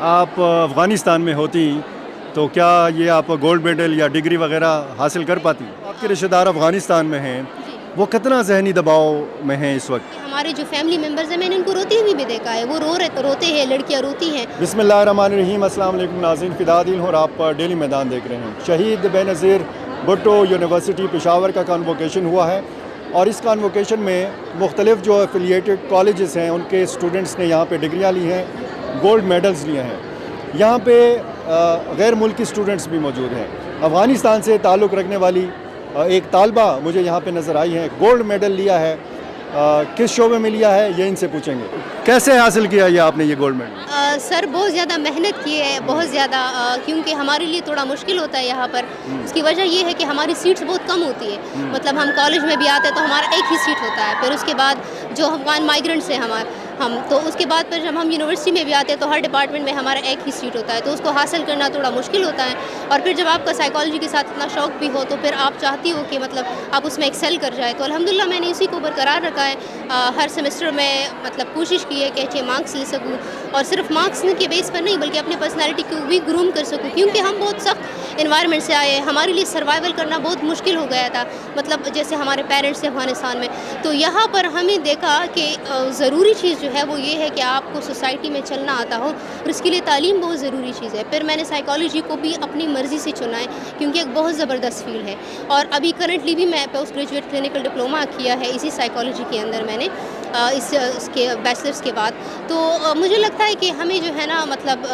آپ افغانستان میں ہوتی تو کیا یہ آپ گولڈ میڈل یا ڈگری وغیرہ حاصل کر پاتی؟ آپ کے رشتہ دار افغانستان میں ہیں، جی، وہ کتنا ذہنی دباؤ میں ہیں اس وقت؟ ہمارے جو فیملی ممبرز ہیں میں نے ان کو روتے ہوئے بھی دیکھا ہے، وہ روتے ہیں، لڑکیاں روتی ہیں۔ بسم اللہ الرحمن الرحیم، السلام علیکم ناظرین، فدا دین اور آپ ڈیلی میدان دیکھ رہے ہیں۔ شہید بے نظیر بھٹو یونیورسٹی پشاور کا کانووکیشن ہوا ہے اور اس کانووکیشن میں مختلف جو ایفیلیٹڈ کالجز ہیں ان کے اسٹوڈنٹس نے یہاں پہ ڈگریاں لی ہیں، گولڈ میڈلز لیے ہیں۔ یہاں پہ غیر ملکی اسٹوڈنٹس بھی موجود ہیں۔ افغانستان سے تعلق رکھنے والی ایک طالبہ مجھے یہاں پہ نظر آئی ہے، گولڈ میڈل لیا ہے۔ کس شعبے میں لیا ہے یہ ان سے پوچھیں گے۔ کیسے حاصل کیا یہ آپ نے یہ گولڈ میڈل؟ سر بہت زیادہ محنت کی ہے، بہت زیادہ کیونکہ ہمارے لیے تھوڑا مشکل ہوتا ہے یہاں پر۔ اس کی وجہ یہ ہے کہ ہماری سیٹس بہت کم ہوتی ہے، مطلب ہم کالج میں بھی آتے ہیں تو ہمارا ایک ہی سیٹ ہوتا ہے، پھر اس کے بعد جو افغان مائیگرنٹس ہیں ہم تو اس کے بعد پھر جب ہم یونیورسٹی میں بھی آتے ہیں تو ہر ڈپارٹمنٹ میں ہمارا ایک ہی سیٹ ہوتا ہے، تو اس کو حاصل کرنا تھوڑا مشکل ہوتا ہے۔ اور پھر جب آپ کا سائیکالوجی کے ساتھ اتنا شوق بھی ہو تو پھر آپ چاہتی ہو کہ مطلب آپ اس میں ایکسل کر جائے، تو الحمدللہ میں نے اسی کو برقرار رکھا ہے۔ ہر سیمسٹر میں مطلب کوشش کی ہے کہ اچھے مارکس لے سکوں، اور صرف مارکس کے بیس پر نہیں بلکہ اپنے پرسنالٹی کو بھی گروم کر سکوں، کیونکہ ہم بہت سخت انوائرمنٹ سے آئے ہیں، ہمارے لیے سروائیول کرنا بہت مشکل ہو گیا تھا، مطلب جیسے ہمارے پیرنٹس ہیں افغانستان میں، تو یہاں پر ہمیں دیکھا کہ ضروری چیز جو ہے وہ یہ ہے کہ آپ کو سوسائٹی میں چلنا آتا ہو، اور اس کے لیے تعلیم بہت ضروری چیز ہے۔ پھر میں نے سائیکالوجی کو بھی اپنی مرضی سے چنا ہے کیونکہ ایک بہت زبردست فیلڈ ہے، اور ابھی کرنٹلی بھی میں پوسٹ گریجویٹ کلینکل ڈپلوما کیا ہے اسی سائیکالوجی کے اندر میں نے اس کے بیچلرس کے بعد۔ تو مجھے لگتا ہے کہ ہمیں جو ہے نا مطلب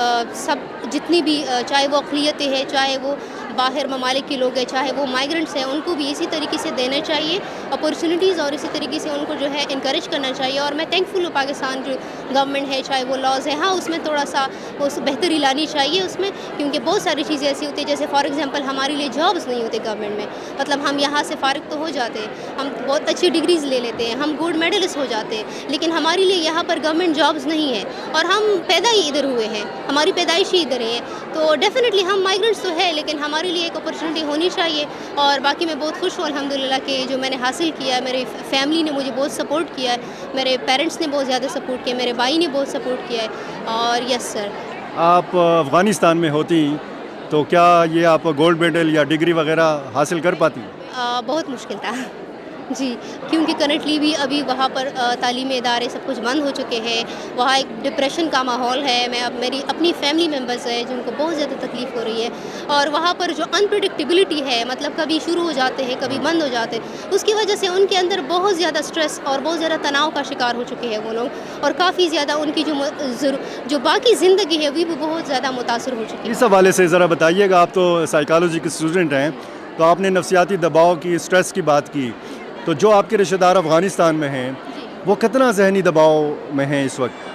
سب جتنی بھی چاہے وہ اقلیتیں ہیں، چاہے وہ باہر ممالک کے لوگ ہیں، چاہے وہ مائیگرنٹس ہیں، ان کو بھی اسی طریقے سے دینا چاہیے اپورچونیٹیز، اور اسی طریقے سے ان کو جو ہے انکریج کرنا چاہیے۔ اور میں تھینک فل ہوں پاکستان جو گورنمنٹ ہے، چاہے وہ لاز ہے، ہاں اس میں تھوڑا سا بہتری لانی چاہیے اس میں، کیونکہ بہت ساری چیزیں ایسی ہوتی ہیں جیسے فار ایگزامپل ہمارے لیے جابس نہیں ہوتے گورنمنٹ میں، مطلب ہم یہاں سے فارغ تو ہو جاتے ہیں، ہم بہت اچھی ڈگریز لے لیتے ہیں، ہم گولڈ میڈلسٹ ہو جاتے ہیں، لیکن ہمارے لیے یہاں پر گورنمنٹ جابس نہیں ہے، اور ہم پیدا ہی ادھر ہوئے ہیں، ہماری پیدائش ہی ادھر ہے، تو ڈیفینیٹلی ہم مائیگرنٹس تو ہے لیکن ہمارے لیے ایک اپرچونیٹی ہونی چاہیے۔ اور باقی میں بہت خوش ہوں الحمدللہ کہ جو میں نے حاصل کیا ہے، میری فیملی نے مجھے بہت سپورٹ کیا ہے، میرے پیرنٹس نے بہت زیادہ سپورٹ کیا ہے، میرے بھائی نے بہت سپورٹ کیا ہے، اور یس سر۔ آپ افغانستان میں ہوتی تو کیا یہ آپ گولڈ میڈل یا ڈگری وغیرہ حاصل کر پاتی؟ بہت مشکل تھا جی، کیونکہ کرنٹلی بھی ابھی وہاں پر تعلیمی ادارے سب کچھ بند ہو چکے ہیں، وہاں ایک ڈپریشن کا ماحول ہے، میری اپنی فیملی ممبرس ہیں جن کو بہت زیادہ تکلیف ہو رہی ہے، اور وہاں پر جو انپریڈکٹیبلٹی ہے، مطلب کبھی شروع ہو جاتے ہیں کبھی بند ہو جاتے ہیں، اس کی وجہ سے ان کے اندر بہت زیادہ سٹریس اور بہت زیادہ تناؤ کا شکار ہو چکے ہیں وہ لوگ، اور کافی زیادہ ان کی جو باقی زندگی ہے وہ بھی بہت زیادہ متاثر ہو چکی ہے۔ اس حوالے سے ذرا بتائیے گا، آپ تو سائیکالوجی کے اسٹوڈنٹ ہیں، تو آپ نے نفسیاتی دباؤ کی، اسٹریس کی بات کی، تو جو آپ کے رشتہ دار افغانستان میں ہیں جی، وہ کتنا ذہنی دباؤ میں ہیں اس وقت؟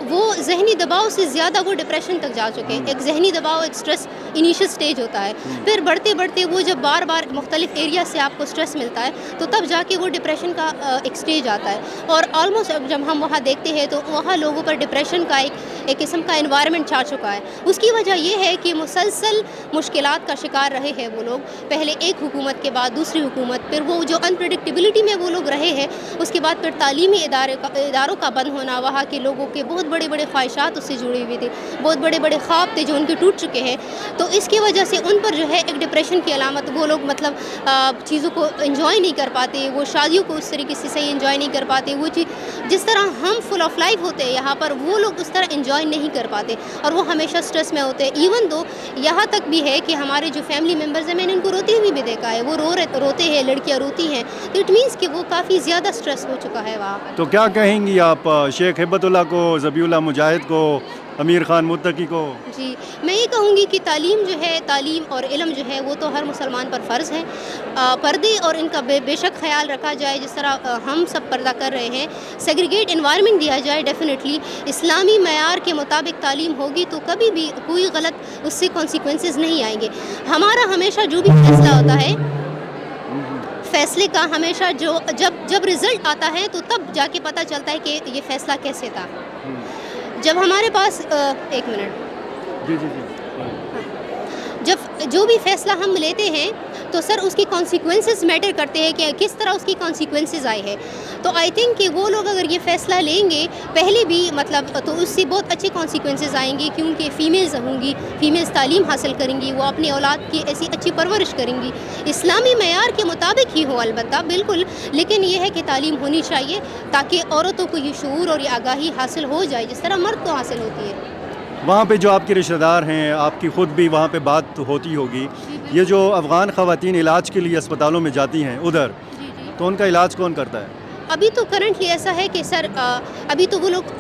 وہ ذہنی دباؤ سے زیادہ وہ ڈپریشن تک جا چکے ہیں۔ ایک ذہنی دباؤ، ایک سٹریس انیشل سٹیج ہوتا ہے، پھر بڑھتے بڑھتے وہ جب بار بار مختلف ایریا سے آپ کو سٹریس ملتا ہے تو تب جا کے وہ ڈپریشن کا ایک سٹیج آتا ہے، اور آلموسٹ جب ہم وہاں دیکھتے ہیں تو وہاں لوگوں پر ڈپریشن کا ایک قسم کا انوائرمنٹ چھا چکا ہے۔ اس کی وجہ یہ ہے کہ مسلسل مشکلات کا شکار رہے ہیں وہ لوگ، پہلے ایک حکومت کے بعد دوسری حکومت، پھر وہ جو انپریڈکٹیبلٹی میں وہ لوگ رہے ہیں، اس کے بعد پھر تعلیمی اداروں کا بند ہونا، وہاں کے لوگوں کے بہت بڑے بڑے خواہشات اس سے جڑی ہوئی تھی، بہت بڑے بڑے خواب تھے جو ان کے ٹوٹ چکے ہیں، تو اس کی وجہ سے ان پر جو ہے ایک ڈپریشن کی علامت، وہ لوگ مطلب چیزوں کو انجوائے نہیں کر پاتے، وہ شادیوں کو اس طریقے سے صحیح انجوائے نہیں کر پاتے، وہ چیز جس طرح ہم فل آف لائف ہوتے ہیں یہاں پر وہ لوگ اس طرح انجوائے نہیں کر پاتے، اور وہ ہمیشہ سٹریس میں ہوتے ہیں۔ ایون دو یہاں تک بھی ہے کہ ہمارے جو فیملی ممبرز ہیں میں نے ان کو روتے ہوئے بھی دیکھا ہے، وہ روتے ہیں، لڑکیاں روتی ہیں، تو اٹ مینس کہ وہ کافی زیادہ سٹریس ہو چکا ہے وہاں پر۔ تو کیا کہیں گی آپ شیخ ہبت اللہ کو، ذبیح اللہ مجاہد کو، امیر خان متقی کو؟ جی، میں یہ کہوں گی کہ تعلیم جو ہے، تعلیم اور علم جو ہے وہ تو ہر مسلمان پر فرض ہے، پردے اور ان کا بے شک خیال رکھا جائے جس طرح ہم سب پردہ کر رہے ہیں، سیگریگیٹ انوائرمنٹ دیا جائے، ڈیفینیٹلی اسلامی معیار کے مطابق تعلیم ہوگی تو کبھی بھی کوئی غلط اس سے کانسیکوینسز نہیں آئیں گے۔ ہمارا ہمیشہ جو بھی فیصلہ ہوتا ہے، فیصلے کا ہمیشہ جب رزلٹ آتا ہے تو تب جا کے پتہ چلتا ہے کہ یہ فیصلہ کیسے تھا۔ جب ہمارے پاس ایک منٹ، جی جی جی۔ جب جو بھی فیصلہ ہم لیتے ہیں تو سر اس کی کانسیکوینسز میٹر کرتے ہیں کہ کس طرح اس کی کانسیکوینسز آئے ہیں. تو آئی تھنک کہ وہ لوگ اگر یہ فیصلہ لیں گے پہلے بھی مطلب تو اس سے بہت اچھے کانسیکوینسز آئیں گے, کیونکہ فیمیلز ہوں گی, فیمیلز تعلیم حاصل کریں گی, وہ اپنی اولاد کی ایسی اچھی پرورش کریں گی, اسلامی معیار کے مطابق ہی ہو البتہ بالکل, لیکن یہ ہے کہ تعلیم ہونی چاہیے تاکہ عورتوں کو یہ شعور اور یہ آگاہی حاصل ہو جائے جس طرح مرد کو حاصل ہوتی ہے. وہاں پہ جو آپ کے رشتہ دار ہیں, آپ کی خود بھی وہاں پہ بات ہوتی ہوگی, یہ جو افغان خواتین علاج کے لیے اسپتالوں میں جاتی ہیں ادھر, تو ان کا علاج کون کرتا ہے؟ ابھی تو کرنٹلی ایسا ہے کہ سر ابھی تو وہ لوگ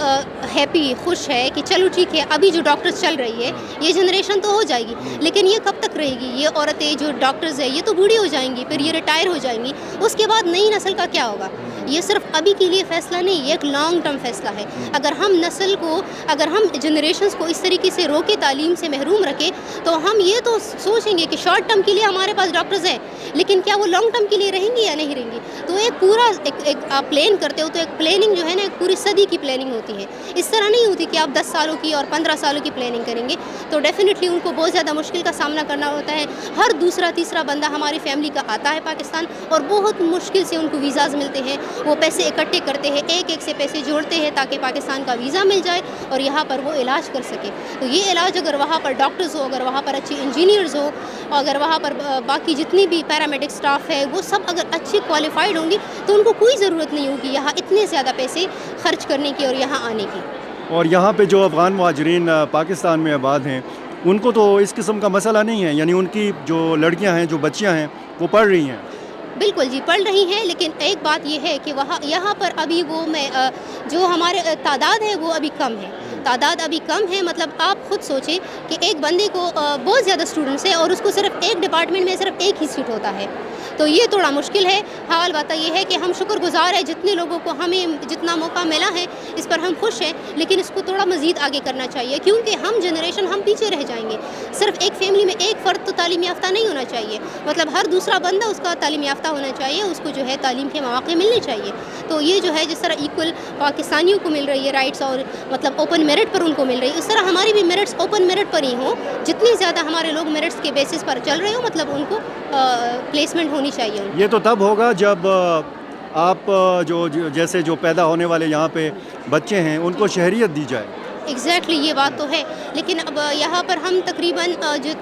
ہیپی خوش ہے کہ چلو ٹھیک ہے, ابھی جو ڈاکٹرز چل رہی ہے یہ جنریشن تو ہو جائے گی, لیکن یہ کب تک رہے گی؟ یہ عورتیں جو ڈاکٹرز ہیں یہ تو بوڑھی ہو جائیں گی, پھر یہ ریٹائر ہو جائیں گی, اس کے بعد نئی نسل کا کیا ہوگا؟ یہ صرف ابھی کے لیے فیصلہ نہیں, یہ ایک لانگ ٹرم فیصلہ ہے. اگر ہم نسل کو, اگر ہم جنریشنز کو اس طریقے سے روکے, تعلیم سے محروم رکھے, تو ہم یہ تو سوچیں گے کہ شارٹ ٹرم کے لیے ہمارے پاس ڈاکٹرز ہیں, لیکن کیا وہ لانگ ٹرم کے لیے رہیں گی یا نہیں رہیں گی؟ تو ایک پورا ایک آپ پلان کرتے ہو تو ایک پلاننگ جو ہے نا ایک پوری صدی کی پلاننگ ہوتی ہے. اس طرح نہیں ہوتی کہ آپ 10 سالوں کی اور 15 سالوں کی پلاننگ کریں گے, تو ڈیفینیٹلی ان کو بہت زیادہ مشکل کا سامنا کرنا ہوتا ہے. ہر دوسرا تیسرا بندہ ہماری فیملی کا آتا ہے پاکستان, اور بہت مشکل سے ان کو ویزاز ملتے ہیں, وہ پیسے اکٹھے کرتے ہیں, ایک ایک سے پیسے جوڑتے ہیں تاکہ پاکستان کا ویزا مل جائے اور یہاں پر وہ علاج کر سکے. تو یہ علاج اگر وہاں پر ڈاکٹرز ہو, اگر وہاں پر اچھے انجینئرز ہو, اگر وہاں پر باقی جتنی بھی پیرامیڈک اسٹاف ہے وہ سب اگر اچھی کوالیفائڈ ہوں گی, تو ان کو کوئی ضرورت نہیں ہوگی یہاں اتنے زیادہ پیسے خرچ کرنے کی اور یہاں آنے کی. اور یہاں پہ جو افغان مہاجرین پاکستان میں آباد ہیں ان کو تو اس قسم کا مسئلہ نہیں ہے, یعنی ان کی جو لڑکیاں ہیں, جو بچیاں ہیں, وہ پڑھ رہی ہیں. بالکل جی پڑھ رہی ہیں, لیکن ایک بات یہ ہے کہ یہاں پر ابھی وہ جو ہمارے تعداد ہے وہ ابھی کم ہے, تعداد ابھی کم ہے. مطلب آپ خود سوچیں کہ ایک بندے کو بہت زیادہ اسٹوڈنٹس ہیں اور اس کو صرف ایک ڈپارٹمنٹ میں صرف ایک ہی سیٹ ہوتا ہے, تو یہ تھوڑا مشکل ہے. حال بات یہ ہے کہ ہم شکر گزار ہیں جتنے لوگوں کو ہمیں جتنا موقع ملا ہے اس پر ہم خوش ہیں, لیکن اس کو تھوڑا مزید آگے کرنا چاہیے, کیونکہ ہم جنریشن ہم پیچھے رہ جائیں گے. صرف ایک فیملی میں ایک فرد تو تعلیم یافتہ نہیں ہونا چاہیے, مطلب ہر دوسرا بندہ اس کا تعلیم یافتہ ہونا چاہیے, اس کو جو ہے تعلیم کے مواقع ملنے چاہیے. تو یہ جو ہے جس طرح ایکول پاکستانیوں کو مل رہی ہے رائٹس اور مطلب اوپن میرٹ پر ان کو مل رہی ہے, اس طرح ہماری بھی میرٹس اوپن میرٹ پر ہی ہوں. جتنی زیادہ ہمارے لوگ میرٹس کے بیسس پر چل رہے ہوں مطلب ان کو پلیسمنٹ ہونی چاہیے. یہ تو تب ہوگا جب آپ جیسے جو پیدا ہونے والے یہاں پہ بچے ہیں ان کو شہریت دی جائے. ایگزیکٹلی یہ بات تو ہے, لیکن اب یہاں پر ہم تقریباً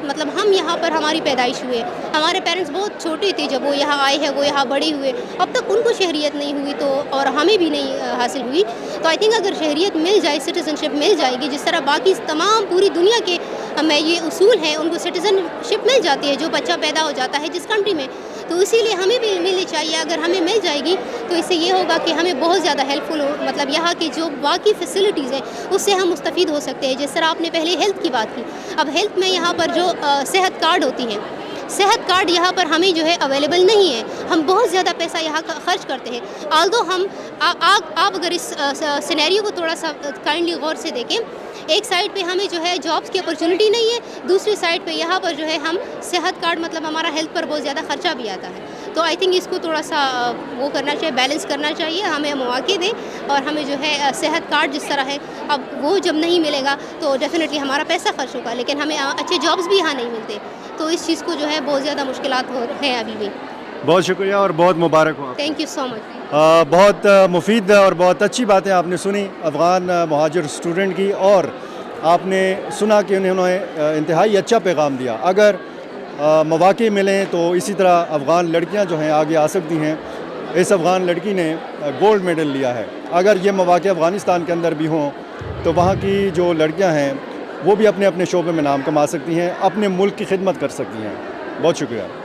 مطلب ہم یہاں پر ہماری پیدائش ہوئے, ہمارے پیرنٹس بہت چھوٹے تھے جب وہ یہاں آئے ہیں, وہ یہاں بڑے ہوئے, اب تک ان کو شہریت نہیں ہوئی تو اور ہمیں بھی نہیں حاصل ہوئی. تو آئی تھنک اگر شہریت مل جائے, سٹیزن شپ مل جائے گی, جس طرح باقی تمام پوری دنیا کے میں یہ اصول ہیں ان کو سٹیزن شپ مل جاتی ہے جو بچہ پیدا ہو جاتا ہے جس کنٹری میں, تو اسی لیے ہمیں بھی ملنی چاہیے. اگر ہمیں مل جائے گی تو اس سے یہ ہوگا کہ ہمیں بہت زیادہ ہیلپ فل ہو, مطلب یہاں کی جو باقی فیسلٹیز ہیں اس سے ہم مستفید ہو سکتے ہیں. جس طرح آپ نے پہلے ہیلتھ کی بات کی, اب ہیلتھ میں یہاں پر جو صحت کارڈ ہوتی ہیں, صحت کارڈ یہاں پر ہمیں جو ہے اویلیبل نہیں ہے, ہم بہت زیادہ پیسہ یہاں خرچ کرتے ہیں. آلدو ہم آپ اگر اس سینیریو کو تھوڑا سا کائنڈلی غور سے دیکھیں, ایک سائڈ پہ ہمیں جو ہے جابس کی اپرچونٹی نہیں ہے, دوسری سائڈ پہ یہاں پر جو ہے ہم صحت کارڈ مطلب ہمارا ہیلتھ پر بہت زیادہ خرچہ بھی آتا ہے. تو آئی تھنک اس کو تھوڑا سا وہ کرنا چاہیے, بیلنس کرنا چاہیے, ہمیں مواقع دیں اور ہمیں جو ہے صحت کارڈ جس طرح ہے اب وہ جب نہیں ملے گا تو ڈیفینیٹلی ہمارا پیسہ خرچ ہوگا, لیکن ہمیں اچھے جابس بھی یہاں نہیں ملتے, تو اس چیز کو جو ہے بہت زیادہ مشکلات ہیں ابھی بھی. بہت شکریہ اور بہت مبارک ہو. تھینک یو سو مچ. بہت مفید اور بہت اچھی باتیں آپ نے سنی افغان مہاجر اسٹوڈنٹ کی, اور آپ نے سنا کہ انہوں نے انتہائی اچھا پیغام دیا. اگر مواقع ملیں تو اسی طرح افغان لڑکیاں جو ہیں آگے آ سکتی ہیں. اس افغان لڑکی نے گولڈ میڈل لیا ہے. اگر یہ مواقع افغانستان کے اندر بھی ہوں تو وہاں کی جو لڑکیاں ہیں وہ بھی اپنے اپنے شعبے میں نام کما سکتی ہیں, اپنے ملک کی خدمت کر سکتی ہیں. بہت شکریہ.